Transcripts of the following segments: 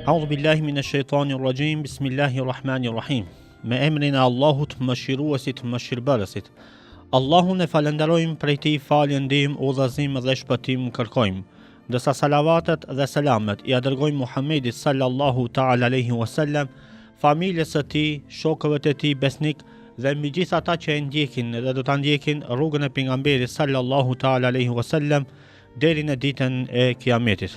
A'udhu billahi minash shaitanir rajim. Bismillahir rahmanir rahim. Me emrin e Allahut, mëshiruesit, mëshirbërësit. Allahun e falenderojmë, prej tij falje, ndihmë, udhëzim dhe shpëtim kërkojmë. Dërsa salavatet dhe selamet i dërgojmë Muhammedit sallallahu ta'ala alaihi wasallam, familjes së tij, shokëve të tij besnik dhe mbi gjithë ata që e ndjekin dhe do ta ndjekin rrugën e pejgamberit sallallahu ta'ala alaihi wasallam deri në ditën e Kiametit.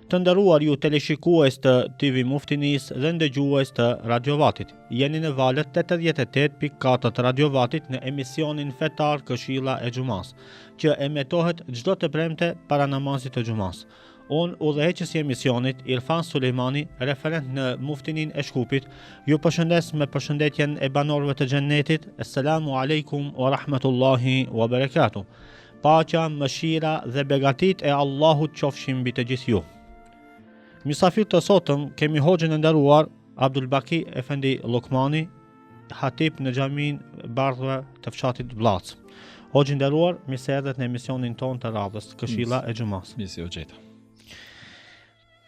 Të nderuar ju teleshikues të TV Muftinis dhe ndëgjues të Radiovatit, jeni në valët 88.4 të Radiovatit në emisionin fetar Këshilla e Xumas, që emetohet çdo të premte para namazit të Xumas. Unë, udhëheqësi i emisionit, Irfan Sulejmani, referent në Muftinin e Shkupit, ju përshëndes me përshëndetjen e banorëve të xhennetit. Assalamu alaikum wa rahmatullahi wa barakatuh. Paqja, mëshira dhe begatit e Allahut qofshin mbi të gjithë ju. Mysafir të sotëm kemi hoxhën e nderuar Abdul Baki Efendi Lokmani, hatip në xhamin Bardhëve të fshatit Blac. Hoxhë i nderuar, mirë se erdhët në emisionin ton të radhës Këshilla e Xumas. Mirë se u gjeta.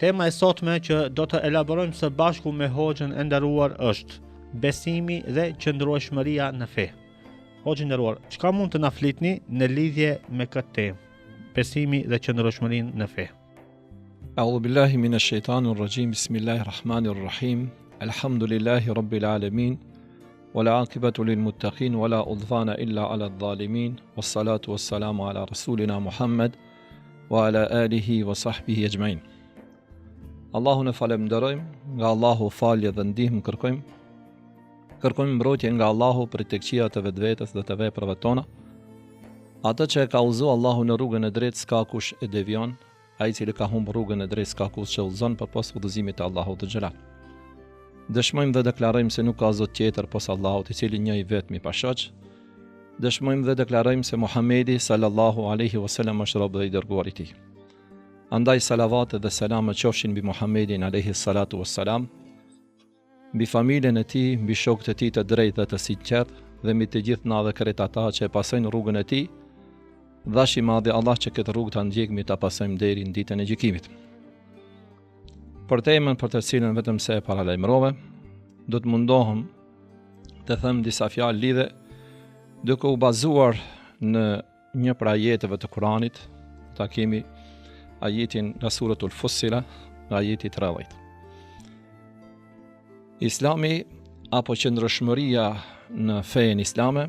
Tema e sotme që do të elaborojmë së bashku me hoxhën e nderuar është besimi dhe qëndrueshmëria në fe. Hoxhë i nderuar, çka mund të na flitni në lidhje me këtë temë? Besimi dhe qëndrueshmërinë në fe. A'udhu billahi minash shaitanir rajim. Bismillahir rahmanir rahim. Alhamdulillahi rabbil alamin. Wala aqibatu lil muttaqin wala udhana illa ala adh-dhalimin. Wassalatu wassalamu ala rasulina Muhammad wa ala alihi wa sahbihi ajma'in. Allahun e falenderojmë, nga Allahu falje dhe ndihmë kërkojmë. Kërkojmë mbrojtje nga Allahu për të keqia të vetvetes dhe të veprave tona. Atë që e ka udhëzuar Allahu në rrugën e drejtë s'ka kush e devion. Ai i cili ka humbur rrugën e drejtë s'ka kush që udhëzon përpas udhëzimit të Allahut të xhelal. Dëshmojmë dhe deklarojmë se nuk ka zot tjetër posa Allahut, i cili një i vetmi pa shoq. Dëshmojmë dhe deklarojmë se Muhamedi sallallahu alaihi wasallam është rob dhe i dërguar i tij. Andaj salavatet dhe selamet qofshin mbi Muhammedin alaihi salatu wassalam, mbi familjen e tij, mbi shokët e tij të drejtë dhe të sinqertë dhe mbi të gjithë na dhe krejt ata që e pasojnë rrugën e tij. Dhash i madhi Allah që këtë rrugë ta ndjekmi ta pasojmë deri në ditën e gjykimit. Për temën për të cilën vetëm se e paralajmërova, do të mundohem të them disa fjalë lidhe duke u bazuar në një prej ajeteve të Kuranit. Ta kemi ajetin nga suratul Fussila, ajeti 30. Islami apo qëndrueshmëria në fenë islame,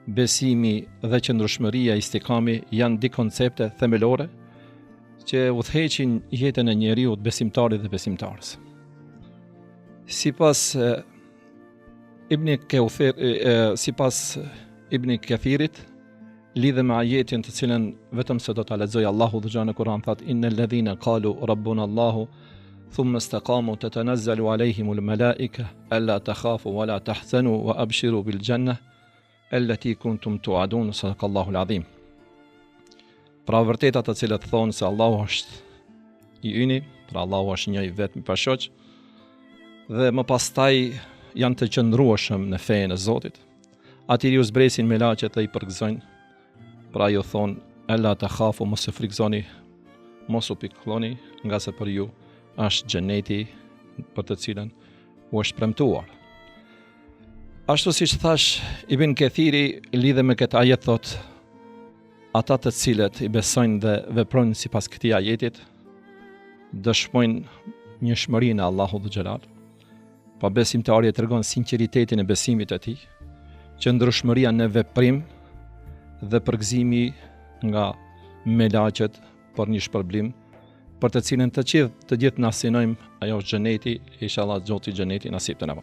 besimi dhe qëndrueshmëria istikami janë dy koncepte themelore që udhëheqin jetën e njeriut besimtarit dhe besimtarës. Sipas Ibn Kathirit, lidhe me ajetin të cilën vetëm se do ta lexoj Allahu dhe xhanë Kur'an thot innal ladhina qalu rabbuna Allahu thumma istaqamu tatanazzalu alayhimul malaika alla takhafu wala tahzanu wa abshiru bil jannah allati kuntum tu'adun. Sadaqallahu al-azim. Pra vërtet ata të cilët thonë se Allahu është i yni, pra Allahu është një i vetmi pa shoq, dhe më pastaj janë të qëndrueshëm në fenë e Zotit, atyri u zbresin me laqet dhe i përgëzojnë. Pra ju thonë, alla takhafu, mos e frikzoni, mos u pikëlloni, nga se për ju është xheneti për të cilën u është premtuar. Ashtu si që thash, Ibn Kathiri lidhe me këtë ajet thot, ata të cilët i besojnë dhe veprojnë sipas këtij ajetit, dëshmojnë njohshmërinë e Allahut dhe xhelal. Pa besimtari e tregon sinqeritetin e besimit të tij, qëndrueshmëria në veprim dhe përgëzimi nga melaqet për një shpërblim, për të cilën të gjithë na synojmë, ajo është xheneti, inshallah Zoti xheneti nasip të na.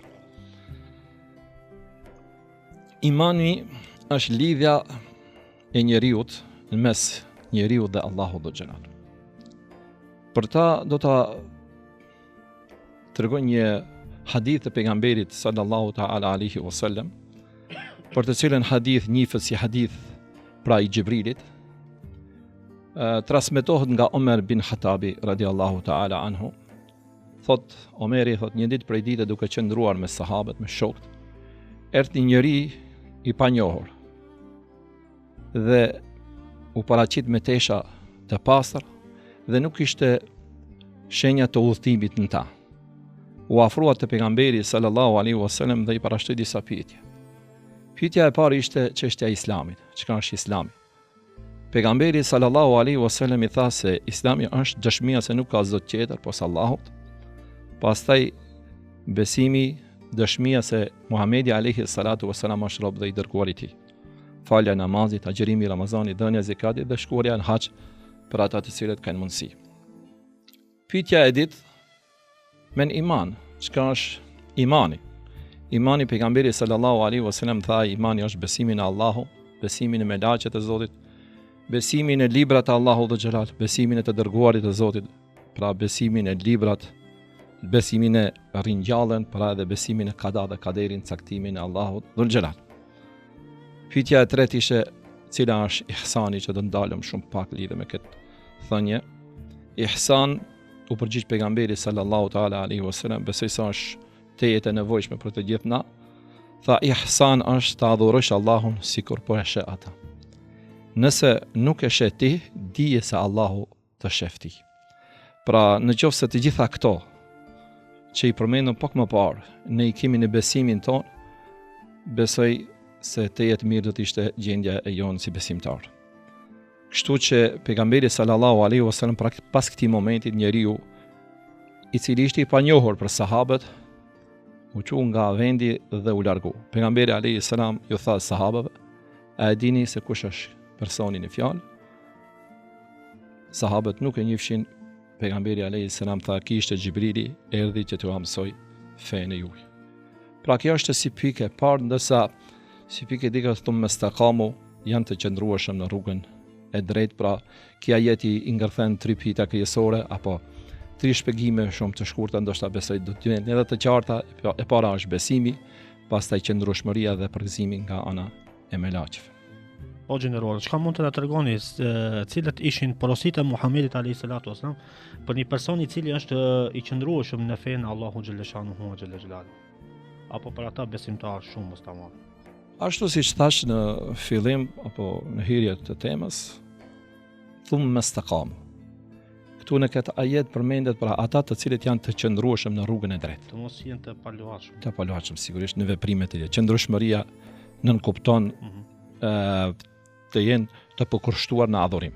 Imani është lidhja e njeriut në mes njeriut dhe Allahut dhe xhelal. Për ta do ta tregoj një hadith të pejgamberit sallallahu ta'ala alaihi wasallam, për të cilën hadith njihet si hadith pra i Gjibrilit, transmetohet nga Omer bin Khatabi radiallahu ta'ala anhu. Thot Omeri, thot një ditë prej ditëve duke qëndruar me sahabët, me shokët, erdhi një njeri i panjohur dhe u paraqit me tesha të pastër dhe nuk ishte shenja të udhëtimit në ta. U afrua te pejgamberi sallallahu alaihi wasallam dhe i parashtoi disa pyetje. Pyetja e parë ishte çështja e Islamit. Çka është Islami? Pejgamberi sallallahu alaihi wasallam i tha se Islami është dëshmia se nuk ka zot tjetër posa Allahut. Pastaj besimi, dëshmia se Muhamedi alaihi salatu wasalam është rob dhe i dërguar i tij. Falja e namazit, agjërimi i Ramazanit, dhënia e zakatit dhe shkuarja në hax për ata të cilët kanë mundësi. Pyetja e dytë, men iman, çka është imani? Imani, pejgamberi sallallahu alaihi wasallam tha, imani është besimi në Allahu, besimi në melaqet e Zotit, besimi në librat e Allahut dhe xhelal, besimi në të dërguarit e Zotit, pra besimi në librat, besimi në ringjallën, pra edhe besimi në qada dhe kaderin, caktimin e Allahut dhe xhelal. Pyetja e tretë ishte cila është ihsani, që do ndalëm shumë pak lidhe me këtë thënie. Ihsan u përgjigj pejgamberi sallallahu taala alaihi wasallam, besoj se është tejet e nevojshme për të gjithë na. Tha, ihsan është të adhurosh Allahun sikur po e sheh ata. Nëse nuk e sheh ti, dije se Allahu të sheh ti. Pra, nëse të gjitha këto që i përmendëm pak më parë, ne i kemi në besimin ton, besoj se tejet mirë do të ishte gjendja e jonë si besimtar. Kështu që pejgamberi sallallahu alaihi wasallam pas këtij momenti njeriu i cili ishte i panjohur për sahabët u çu nga vendi dhe u largu. Pejgamberi alaihi salam ju tha sahabëve, a e dini se kush është personi në fjalë? Sahabët nuk e njihshin. Pejgamberi alaihi salam tha, ki ishte Xhibrili, erdhi që t'u mësoj fenë juaj. Pra kjo është si pikë e parë, ndërsa si pikë e dytë thonë mestaqamu, janë të qëndrueshëm në rrugën e drejtë, pra kia jeti i ngërthen 3 pyetje kryesore apo 3 shpjegime shumë të shkurta, ndoshta besoj do të jenë edhe të qarta. E para është besimi, pastaj qëndrueshmëria dhe përgëzimi nga ana e melaqeve. O gjeneruar, çka mund të na tregoni cilat ishin porositë e Muhamedit alayhi salatu wasallam për një person i cili është i qëndrueshëm në fenë Allahu xhaleshanuhu xhalal, apo për ata besimtarë shumë musliman? Ashtu siç thash në fillim apo në hyrje të temës, thumma istaqam. Këtu në këtë ajet përmendet pra ata të cilët janë të qëndrueshëm në rrugën e drejtë. Të mos jenë të paluajshëm. Të paluajshëm sigurisht në veprimet e tyre. Qëndrueshmëria nënkupton të jenë të përkushtuar në adhurim,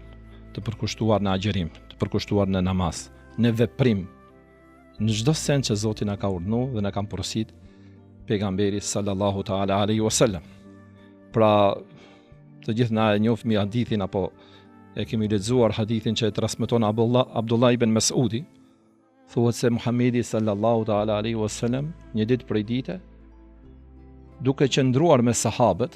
të përkushtuar në agjerim, të përkushtuar në namaz, në veprim, në çdo sens që Zoti na ka urdhëruar dhe na ka porosit pejgamberi sallallahu taala alaihi wasallam. Pra, të gjithë na e njohim hadithin apo e kemi lexuar hadithin që e transmeton Abdullah ibn Mas'udi, thuhet se Muhamedi sallallahu taala alaihi wasallam një ditë prej dite, duke qëndruar me sahabët,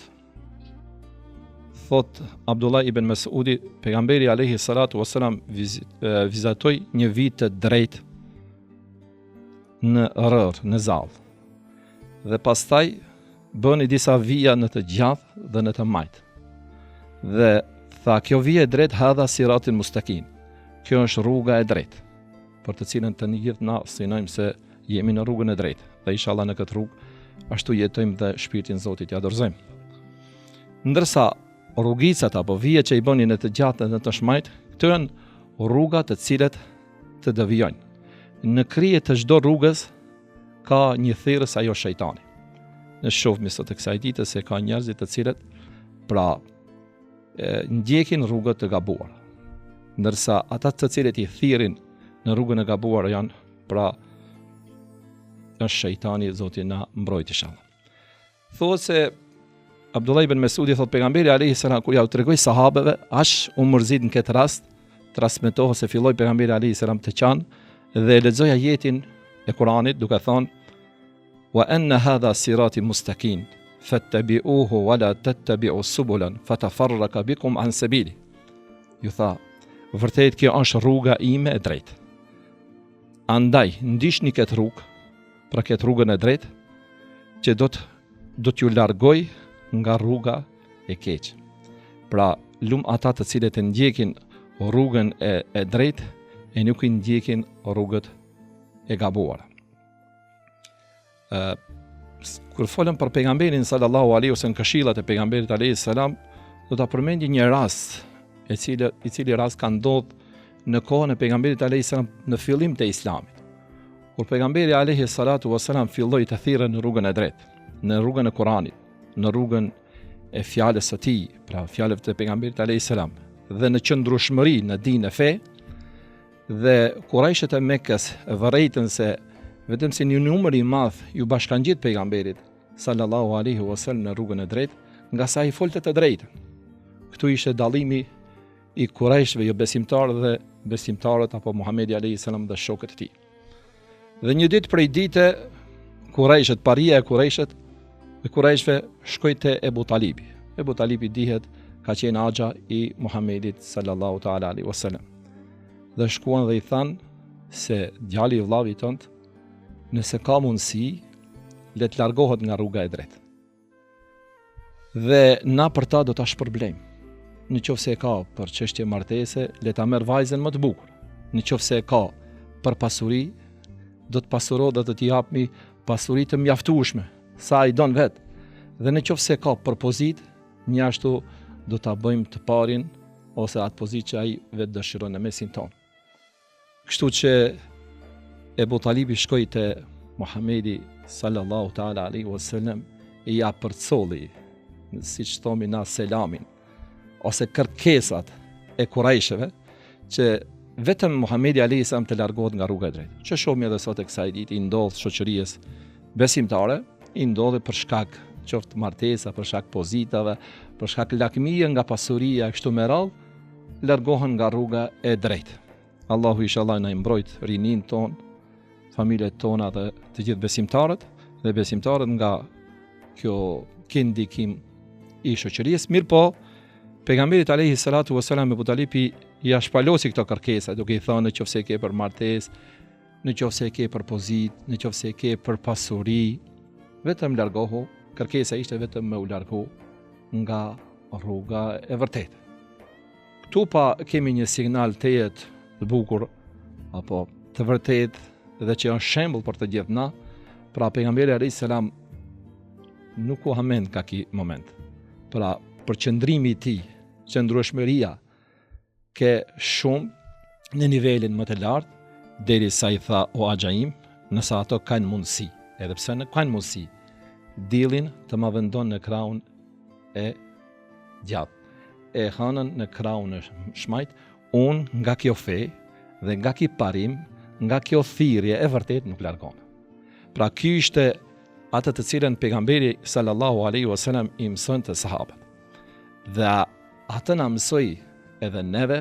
thot Abdullah ibn Mas'udi, pejgamberi alayhi salatu wasalam vizitoi një vit të drejtë në rrër, në zall. Dhe pastaj bëni disa vija në të gjatë dhe në të majt. Dhe tha, kjo vija e drejtë hadha siratin mustaqim. Kjo është rruga e drejtë, për të cilën të gjithë na synojmë se jemi në rrugën e drejtë. Dhe inshallah në këtë rrugë ashtu jetojmë dhe shpirtin Zotit ja dorëzojmë. Ndërsa rrugicat apo vija që i bëni në të gjatë dhe në të shmajt, këto janë rruga të cilet të devijojnë. Në krye të çdo rrugës ka një thirrës, ajo shejtani. Ne shohim sot të kësaj dite se ka njerëz të cilët pra ndjekin rrugët të gabuara. Ndërsa ata të cilët i thirrin në rrugën e gabuar janë pra është shejtani, Zoti na mbrojtë inshallah. Thuhet se Abdullah ibn Mas'udi thot pejgamberi alayhi salam kur ja u tregoi sahabeve, as u mërzit në këtë rast, transmetohet se filloi pejgamberi alayhi salam të qanë dhe lexoi ajetin e Kuranit duke thënë: "Wa anna hadha sirati mustaqim fattabi'uhu wa la tattabi'u subulan fatafarraka bikum an sabili." Ju tha, vërtet kjo është rruga ime e drejtë. Andaj ndiqni këtë rrugë, pra këtë rrugën e drejtë, që do t'ju largoj nga rruga e keq. Pra, lum ata të cilët e ndjekin rrugën e drejtë e nuk i ndjekin rrugët e gabuara. Kur folëm për pejgamberin sallallahu alaihi wasallam, këshillat e pejgamberit alaihi salam, do ta përmendë një rast i cili rast ka ndodhur në kohën e pejgamberit alayhis salam në fillim të Islamit. Kur pejgamberi alayhis salatu wassalam filloi të thirrë në rrugën e drejtë, në rrugën e Kuranit, në rrugën e fjalës së tij, pra fjalëve të pejgamberit alayhis salam, dhe në qëndrueshmëri në dinë e fe, dhe Qurajshët e Mekkës vërejtën se vetëm se një numër i madh ju bashkangjit pejgamberit sallallahu alaihi wasallam në rrugën e drejtë, nga sa i folte të drejtën. Këtu ishte dallimi i Qurajshëve jo besimtarë dhe besimtarët apo Muhamedi alayhis salam dhe shokët e tij. Dhe një ditë prej dite Qurajshët, paria e Qurajshëve shkoi te Ebu Talibi. Ebu Talibi dihet ka qenë axha i Muhamedit sallallahu taala alaihi wasallam. Dhe shkuan dhe i thanë se djali i vllavit tënd, nëse ka mundësi, le të largohet nga rruga e drejtë. Dhe na për ta do ta shpërblejmë. Në qoftë se ka për çështje martese, le ta merr vajzën më të bukur. Në qoftë se ka për pasuri, do të pasurohet dhe do t'i japmi pasuri të mjaftueshme, sa ai don vet. Dhe në qoftë se ka për pozitë, njashtu do ta bëjmë të parin ose atë pozitë që ai vet dëshiron në mesin tonë. Kështu që Ebu Talibi shkoi te Muhamedi sallallahu taala alaihi wasallam i ja përcolli, siç thomi na, selamin ose kërkesat e Qurajshëve që vetëm Muhamedi alayhis salam të largohet nga rruga e drejtë. Që shohim edhe sot e kësaj ditë i ndodh shoqërisë besimtare, i ndodhi për shkak qoftë martesa, për shkak pozitave, për shkak lakmije nga pasuria kështu me radhë, largohen nga rruga e drejtë. Allahu inshallah na mbrojt rinin ton, familjet tona dhe të gjithë besimtarët dhe besimtarët nga kjo këndikim i shoqërisë. Mirë po, pejgamberit alayhis salatu wassalam Ebu Talibi ja shpalosi këto kërkesa, duke i thënë nëse ke për martesë, nëse ke për pozitë, nëse ke për pasuri, vetëm largohu. Kërkesa ishte vetëm me u largu nga rruga e vërtetë. Këtu pa kemi një signal të jetë të bukur apo të vërtetë dhe që është shembull për të gjithë na. Pra pejgamberi alayhis salam nuk u hamend ka ky moment. Pra përqendrimi i tij, qëndrueshmëria ke shumë në nivelin më të lartë, derisa i tha o axhaim, nëse ato kanë mundësi, edhe pse nuk kanë mundësi, dillin të ma vendon në krahun e gjatë, e hanën në krahun e shmajt, unë nga kjo fe dhe nga ky parim, nga kjo thirrje e vërtet nuk largon. Pra ky ishte atë të cilën pejgamberi sallallahu alaihi wasallam i mëson të sahabët. Dhe atë na mësoi edhe neve,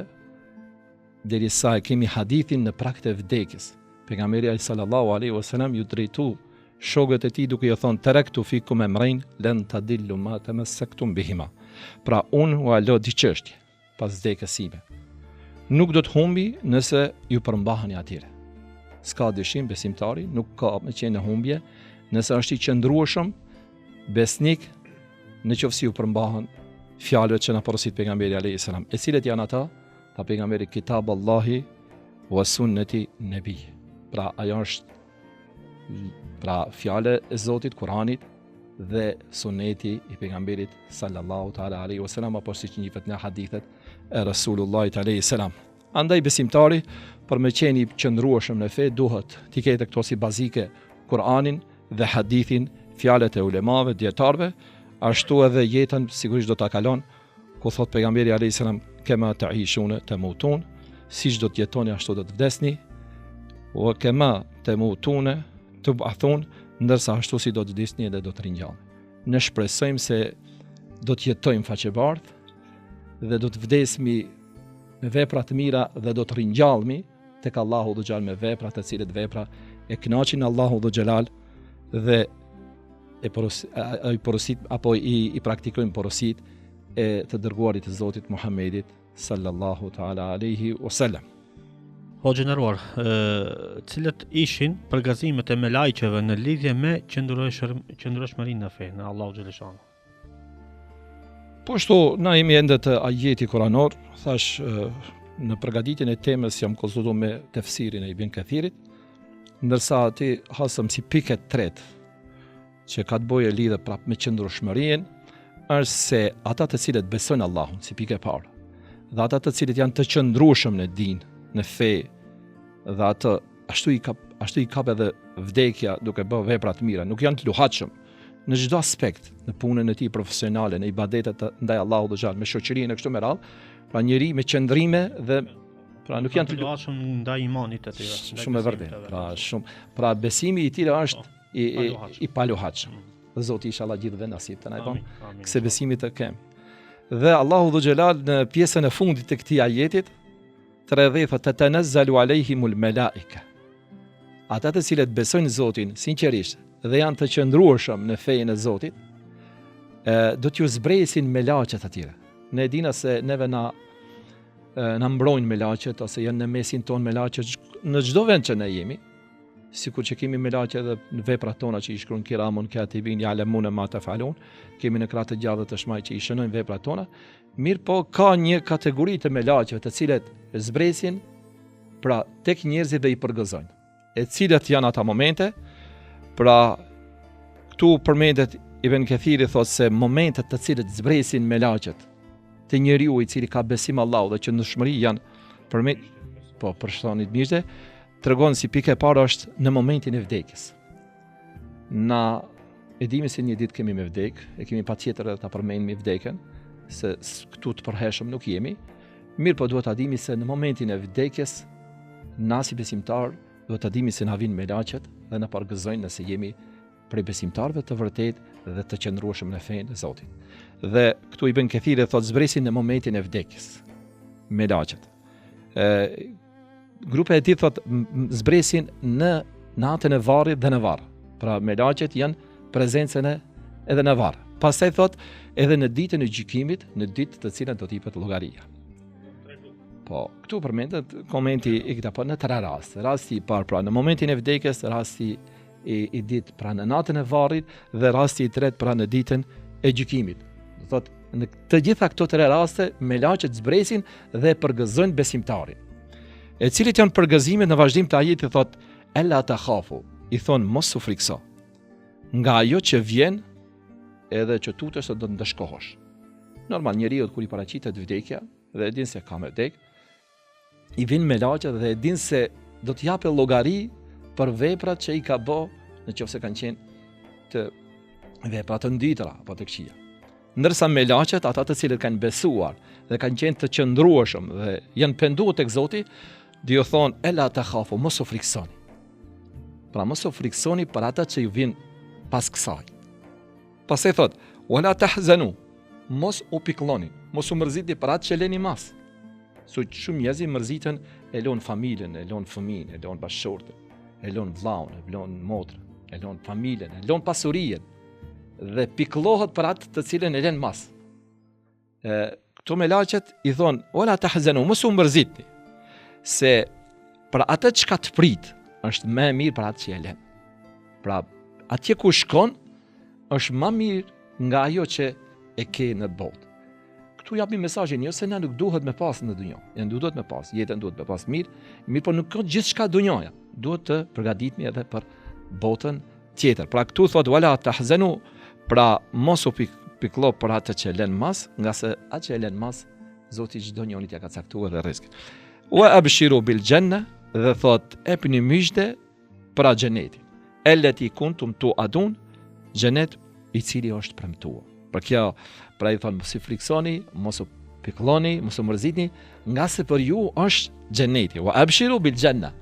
derisa e kemi hadithin në prag të vdekjes. Pejgamberi sallallahu alaihi wasallam ju drejtu shokët e tij duke i thonë taraktu fikum amrayn lan tadillu ma tamassaktum bihima. Pra unë u alo di çështje pas vdekjes sime. Nuk do të humbi nëse ju përmbaheni atyre. S'ka dyshim besimtari nuk ka me qenë humbje nëse është i qëndrueshëm besnik nëse ju përmbahen fjalët që na porosit pejgamberi alayhis salam. E cilët janë ata? Ta pejgamberi kitab Allahi wa sunnati nabi. Pra ajo është fjale e Zotit, Kuranit dhe suneti i pejgamberit sallallahu taala alaihi wasallam, apo siç njihet në hadithet e Rasulullahit alayhis salam. Andaj besimtari për me qenë i qëndrueshëm në fe duhet t'i ketë këto si bazike Kur'anin dhe hadithin, fjalët e ulemave, dietarëve, ashtu edhe jetën sigurisht do ta kalon ku thot pejgamberi alayhis salam kema ta'ishuna tamutun, siç do të jetoni ashtu do të vdesni, wa kema tamutuna tub'athun, ndërsa ashtu si do të vdesni edhe do të ringjallni. Ne shpresojmë se do të jetojmë faqebardh dhe do të vdesmi me vepra të mira dhe do të ringjallemi tek Allahu dhe xhal me vepra të cilët vepra e kënaqin Allahu dhe xhelal dhe i praktikojmë porosit e të dërguarit të Zotit Muhammedit sallallahu taala alaihi wasallam. O gjeneruar, cilët ishin përgazimet e melajqeve në lidhje me qëndrueshmërinë në fe, në Allahu xhaleshano? Po shto, na jemi ende të ajeti kuranor, thash në përgatitjen e temës jam konsultuar me tefsirin e Ibn Kathirit, ndërsa ati hasëm si pikë tretë që ka të bëjë lidhje prapë me qëndrueshmërinë, është se ata të cilët besojnë Allahun si pikë e parë, dhe ata të cilët janë të qëndrueshëm në din, në fe dhe atë ashtu i kap edhe vdekja duke bërë vepra të mira, nuk janë të luhatshëm në çdo aspekt, në punën e tij profesionale, në ibadetet ndaj Allahut dhe xhall, me shoqërinë e kështu me radhë, pra njëri me qëndrime dhe pra nuk janë të luhatshëm ndaj imanit të tyre. Shumë e vërtetë. Pra besimi i tyre është i paluhatshëm. Zoti inshallah gjithëve nasip të na bën kësaj besimi të kem. Dhe Allahu dhu xhelal në pjesën e fundit të këtij ajetit 30 fa tatanazzalu alejhimul malaika. Ata të cilët besojnë Zotin sinqerisht dhe janë të qëndrueshëm në fenë e Zotit, do t'ju zbresin me laqet atyre. Ne dina se neve na mbrojnë me laqet, ose janë në mesin ton me laqet në çdo vend që ne jemi, sikur që kemi me laqet edhe në veprat tona që i shkruan kiramun katibin ya'lamuna ma taf'alun, kemi në krahët e gjallë të shmaj që i shënojnë veprat tona, mirë po ka një kategori të me laqet të cilët zbresin pra tek njerëzit dhe i përgëzojnë. E cilët janë ata momente, pra këtu përmendet Ibn Kathiri thotë se momentet të cilët zbresin me laqet të njeriu i cili ka besim Allahu dhe qëndrueshmëri janë për shtonit mirë, tregon si pikë e parë është në momentin e vdekjes. Na e dimi se një ditë kemi me vdek, e kemi patjetër edhe ta përmendim vdekjen, se këtu të përhershëm nuk jemi, mirë po duhet ta dimi se në momentin e vdekjes na si besimtar duhet ta dimi se na vijnë me laqet dhe na përgëzojnë nëse jemi prej besimtarëve të vërtet dhe të qëndrueshëm në fenë e Zotit. Dhe këtu Ibn Kathiri thotë zbresin në momentin e vdekjes me laqet. Grupe e tij thotë zbresin në natën e varrit dhe në varr. Pra me laqet janë prezencën edhe në varr. Pastaj thotë edhe në ditën e gjykimit, në ditë të cilën do të jepet llogaria. Po, këtu përmendet komenti i këta po në 3 raste. Rasti i parë pra në momentin e vdekjes, rasti i ditë pra në natën e varrit dhe rasti i tretë pra në ditën e gjykimit. Do thotë në të gjitha këto 3 raste me laqet zbresin dhe përgëzojnë besimtarin. E cilit janë përgëzimet në vazhdim të ajetit thotë ella takhafu, i thon mos u frikso. Nga ajo që vjen edhe që tutesh se do të ndeshkohesh. Normal njeriu kur i paraqitet vdekja dhe e din se ka me vdek, i vin me laqet dhe e din se do të japë llogari për veprat që i ka bë, nëse kanë qenë të vepra të nditra apo të këqija. Ndërsa me laqet ata të cilët kanë besuar dhe kanë qenë të qëndrueshëm dhe janë penduar tek Zoti, do ju thonë ela takhafu, mos u friksoni. Pra mos u friksoni për ata që ju vin pas kësaj. Pastaj thotë wala tahzanu, mos u piklloni, mos u mërzitni për atë që leni mas. Shumë njerëz mërziten, e lën familjen, e lën fëmijën, e lën bashkëshortën, e lën vllaun, e lën motrën, e lën familjen, e lën pasurinë dhe pikëllohet për atë të cilën e lën mas. Këto me laqet i thon wala tahzanu, mos u mërzitni, se për atë çka të prit është më e mirë për atë që e lën. Pra atje ku shkon është më mirë nga ajo që e ke në botë. Këtu japim mesazhin jo se na nuk duhet me pas në dunjë. Ne duhet me pas, jetën duhet me pas mirë, por nuk ka gjithçka dunjaja. Duhet të përgatitemi edhe për botën tjetër. Pra këtu thotë wala tahzanu, pra mos u pikëllo për atë që lën mas, nga se atë që lën mas Zoti çdo njëri t'ia ka caktuar dhe rrezik. Wa abshiru bil janna, dhe thotë epni mëjde për xhenetin. Elleti kuntum tu'adun, xhenet i cili është premtuar. Për kjo, pra i thonë mos i friksoni, mos u pikëlloni, mos u mërzitni, nga se për ju është xheneti. Wa abshiru bil janna.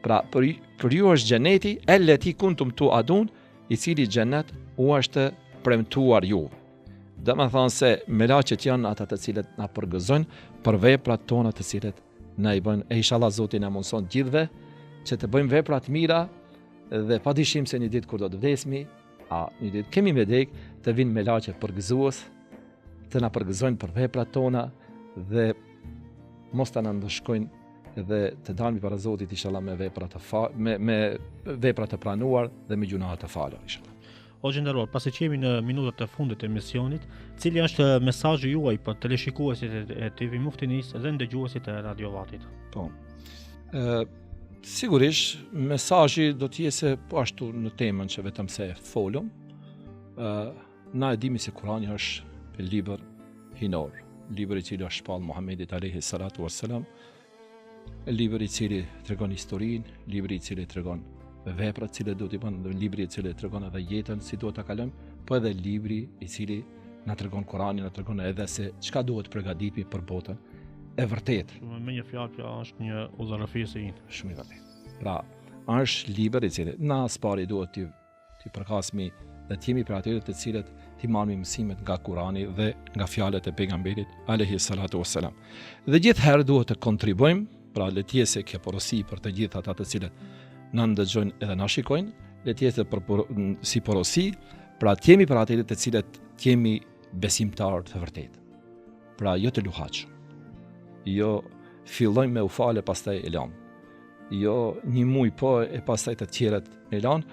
Pra për ju është xheneti, elleti kuntum tu'adun, i cili xhenet u është premtuar ju. Dhe më thonë se me laqet janë ata të cilët na përgëzojnë për veprat tona të cilët na i bëjnë. E inshallah Zoti na mundson gjithëve që të bëjmë vepra të mira dhe padyshim se një ditë kur do të vdesmi, një ditë kemi me vdek, të vinë me laqe përgëzues, të na përgëzojnë për veprat tona dhe mos ta na ndëshkojnë dhe të dalmi para Zotit inshallah me vepra të pranuar dhe me gjuna të falur inshallah. O gjendëror, pasi që jemi në minutat e fundit të emisionit, cili është mesazhi juaj për teleshikuesit e TV Muftinis dhe ndëgjuesit e Radio Vatit? Po. Sigurisht, mesazhi do të jetë po ashtu në temën që vetëm se folëm. Na e dimi se Kurani është libër hinor, libri i cili është shpall Muhamedit alayhi salatu wassalam, libri i cili tregon historinë, libri i cili tregon veprat që duhet i bëjmë, libri i cili tregon edhe jetën si duhet ta kalojmë, po edhe libri i cili na tregon Kurani, na tregon edhe se çka duhet përgatitemi për botën e vërtetë. Shumë me një fjalë, kjo është një udhërrëfisë ime. Shumë i vërtetë. Pra, është libër i cili na spari duhet ti përkasmi dhe të jemi për atyre të cilët ti marrim mësimet nga Kurani dhe nga fjalët e pejgamberit alayhi salatu wassalam. Dhe gjithherë duhet të kontribuojmë, pra le të jetë kjo porosi për të gjithë ata të cilët na ndëgjojnë edhe na shikojnë, le të jetë si porosi, pra të jemi për atyre të cilët të jemi besimtarë të vërtetë. Pra jo të luhatshëm. Jo fillojmë me u falë pastaj e lëm. Jo një muj po e pastaj të tjerët e lën.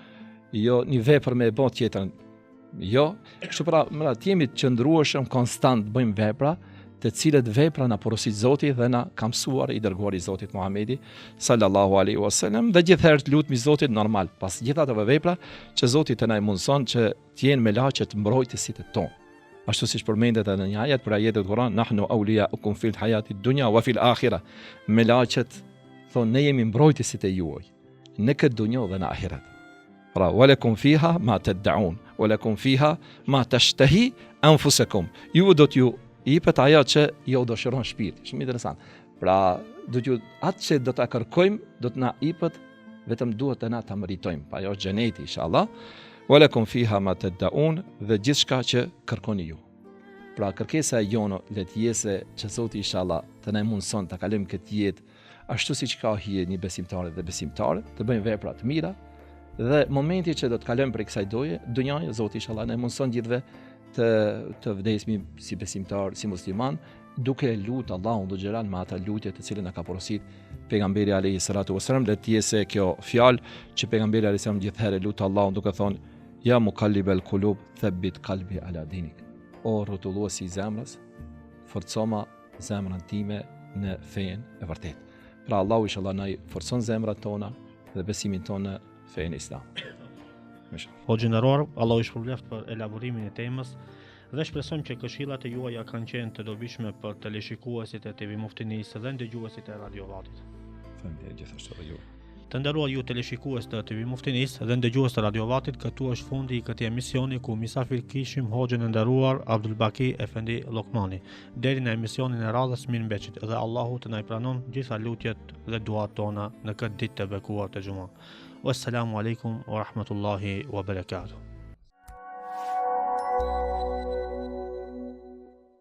Jo një vepër me e bë tjetrën. Jo, kështu pra të jemi të qëndrueshëm konstant bëjmë vepra, të cilët vepra na porosit Zoti dhe na ka mësuar i dërguari i Zotit Muhamedi sallallahu alaihi wasallam, dhe gjithherë të lutemi Zotit normal pas gjithë ato vepra që Zoti të na mundson që të jenë me laqet mbrojtësit e tonë. Ashtu siç përmendet edhe në një ajet për ajetet e Kur'an, nahnu awliyaukum fil hayati dunya wa fil akhirah. Me laqet thonë ne jemi mbrojtësit e juaj në këtë dunjë dhe në ahiret. Pra, walakum fiha ma tad'un, walakum fiha ma tashtahi anfusakum. Ju do t'ju jepet ajo që ju dëshiron shpirti. Shumë interesant. Pra, do t'ju atë që do ta kërkojmë, do të na jepet, vetëm duhet të na ta meritojmë. Pa ajo është xheneti inshallah. Walakum fiha ma tad'un, dhe gjithçka që kërkoni ju. Pra, kërkesa jonë le të jetë që Zoti inshallah të na mundson ta kalojmë këtë jetë ashtu siç ka hije një besimtar dhe besimtare, të bëjmë vepra të mira. Dhe momenti që do të kalojmë për kësaj dunjaje, Zoti inshallah na mundson gjithve të vdesmi si besimtar, si musliman, duke lutur Allahun dhe xhelal me ata lutje të cilën na ka porosit pejgamberi alayhi salatu wasallam. Le të jetë kjo fjalë që pejgamberi alayhi salam gjithherë lut Allahun duke thonë: "Ya muqallibal qulub, thabbit qalbi ala dinik." O rrotulluesi i zemrës, forcoma zemrën time në fenë e vërtetë. Pra Allahu inshallah na forcon zemrat tona dhe besimin tonë fenë islam. O gjeneruar, Allah i shpërbleft për elaborimin e temës dhe shpresojmë që këshillat e juaja kanë qenë të dobishme për teleshikuesit e TV Muftinisë dhe ndëgjuesit e Radio Vatit. Faleminderit gjithashtu edhe ju. Të nderuar ju teleshikues të TV Muftinisë dhe ndëgjues të Radio Vatit, këtu është fundi i këtij emisioni ku misafir kishim hoxhën e nderuar Abdul Baki Efendi Lokmani. Deri në emisionin e radhës mirëmbëçit dhe Allahu të na i pranon gjitha lutjet dhe duat tona në këtë ditë të bekuar të xumës. Wassalamu alaikum wa rahmatullahi wa barakatuh.